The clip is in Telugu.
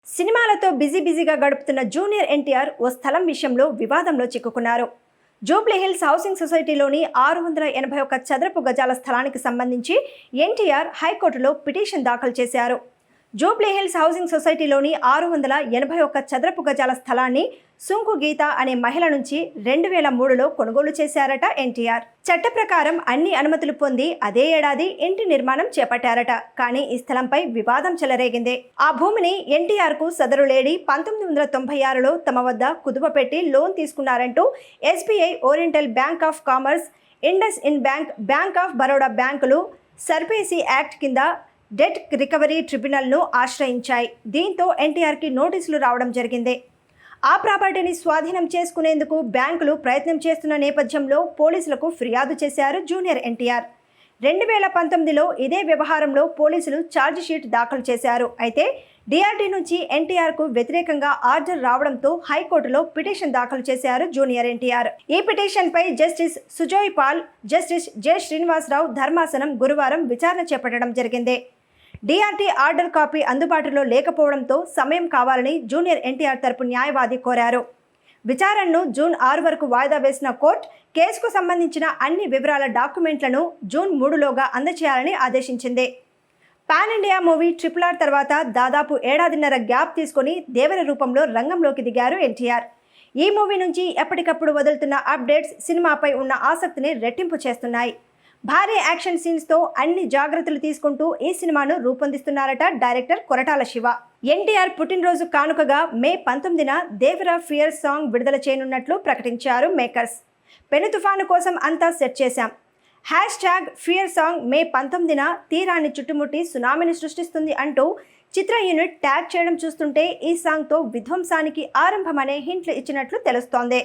సినిమాలతో బిజీగా గడుపుతున్న జూనియర్ ఎన్టీఆర్ ఓ స్థలం విషయంలో వివాదంలో చిక్కుకున్నారు. జూబ్లీహిల్స్ హౌసింగ్ సొసైటీలోని 681 చదరపు గజాల స్థలానికి సంబంధించి ఎన్టీఆర్ హైకోర్టులో పిటిషన్ దాఖలు చేశారు. జూబ్లీహిల్స్ హౌసింగ్ సొసైటీలోని 681 చదరపు గజాల స్థలాన్ని సుంకు గీత అనే మహిళ నుంచి 2003లో కొనుగోలు చేశారట ఎన్టీఆర్. చట్ట ప్రకారం అన్ని అనుమతులు పొంది అదే ఏడాది ఇంటి నిర్మాణం చేపట్టారట. కానీ ఈ స్థలంపై వివాదం చెలరేగింది. ఆ భూమిని ఎన్టీఆర్ కు సదరు లేడీ 1996లో తమ వద్ద కుదువ పెట్టి లోన్ తీసుకున్నారంటూ SBI, oriental bank of commerce, IndusInd bank, bank of Baroda బ్యాంకులు సర్ఫేసీ యాక్ట్ కింద డెట్ రికవరీ ట్రిబ్యునల్ను ఆశ్రయించాయి. దీంతో ఎన్టీఆర్కి నోటీసులు రావడం జరిగింది. ఆ ప్రాపర్టీని స్వాధీనం చేసుకునేందుకు బ్యాంకులు ప్రయత్నం చేస్తున్న నేపథ్యంలో పోలీసులకు ఫిర్యాదు చేశారు జూనియర్ ఎన్టీఆర్. 2019లో ఇదే వ్యవహారంలో పోలీసులు ఛార్జిషీట్ దాఖలు చేశారు. అయితే డిఆర్డీ నుంచి ఎన్టీఆర్కు వ్యతిరేకంగా ఆర్డర్ రావడంతో హైకోర్టులో పిటిషన్ దాఖలు చేశారు జూనియర్ ఎన్టీఆర్. ఈ పిటిషన్పై justice Sujoy Pal, justice J Srinivasarao ధర్మాసనం గురువారం విచారణ చేపట్టడం జరిగింది. డిఆర్డీ ఆర్డర్ కాపీ అందుబాటులో లేకపోవడంతో సమయం కావాలని జూనియర్ ఎన్టీఆర్ తరపు న్యాయవాది కోరారు. విచారణను జూన్ 6 వరకు వాయిదా వేసిన కోర్టు కేసుకు సంబంధించిన అన్ని వివరాల డాక్యుమెంట్లను జూన్ 3లోగా అందజేయాలని ఆదేశించింది. పాన్ ఇండియా మూవీ RRR తర్వాత దాదాపు ఏడాదిన్నర గ్యాప్ తీసుకుని దేవర రూపంలో రంగంలోకి దిగారు ఎన్టీఆర్. ఈ మూవీ నుంచి ఎప్పటికప్పుడు వదులుతున్న అప్డేట్స్ సినిమాపై ఉన్న ఆసక్తిని రెట్టింపు చేస్తున్నాయి. భారీ యాక్షన్ సీన్స్తో అన్ని జాగ్రత్తలు తీసుకుంటూ ఈ సినిమాను రూపొందిస్తున్నారట డైరెక్టర్ కొరటాల శివ. ఎన్టీఆర్ పుట్టినరోజు కానుకగా మే 19న దేవర ఫియర్ సాంగ్ విడుదల చేయనున్నట్లు ప్రకటించారు మేకర్స్. పెను తుఫాను కోసం అంతా సెట్ చేశాం. #ఫియర్ సాంగ్ మే 19న తీరాన్ని చుట్టుముట్టి సునామీని సృష్టిస్తుంది అంటూ చిత్ర యూనిట్ ట్యాగ్ చేయడం చూస్తుంటే ఈ సాంగ్తో విధ్వంసానికి ఆరంభమనే హింట్లు ఇచ్చినట్లు తెలుస్తోంది.